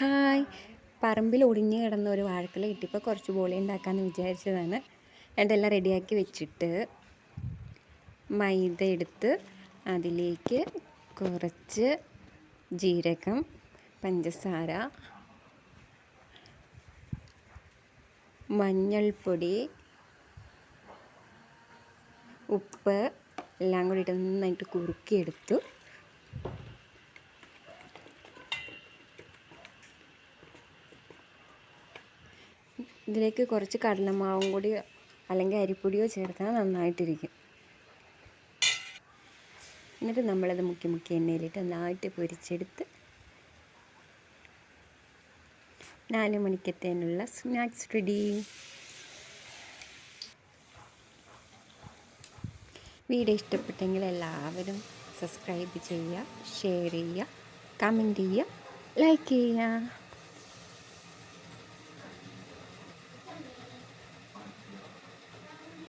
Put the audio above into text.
Hi, പറമ്പിൽ ഒടിഞ്ഞു കിടന്ന ഒരു വാഴക്കുല കിട്ടിയപ്പോൾ കുറച്ച് ബോളി ഉണ്ടാക്കാമെന്ന് വിചാരിച്ചതാണ്. എല്ലാം റെഡിയാക്കി വെച്ചിട്ട് മൈദ എടുത്ത് അതിലേക്ക് കുറച്ച് ജീരകം, പഞ്ചസാര, മഞ്ഞൾപ്പൊടി, ഉപ്പ് എല്ലാം കൂടി ഇട്ട് നന്നായിട്ട് കുറുക്കിയെടുത്തു. ഇതിലേക്ക് കുറച്ച് കടലമാവും കൂടി അല്ലെങ്കിൽ അരിപ്പൊടിയോ ചേർത്താൽ നന്നായിട്ടിരിക്കും. എന്നിട്ട് നമ്മളത് മുക്കി എണ്ണയിലിട്ട് നന്നായിട്ട് പൊരിച്ചെടുത്ത് 4 മണിക്കത്തേനുള്ള സ്നാക്സ് റെഡി. വീഡിയോ ഇഷ്ടപ്പെട്ടെങ്കിൽ എല്ലാവരും സബ്സ്ക്രൈബ് ചെയ്യുക, ഷെയർ ചെയ്യുക, കമൻറ്റ് ചെയ്യുക, ലൈക്ക് ചെയ്യുക.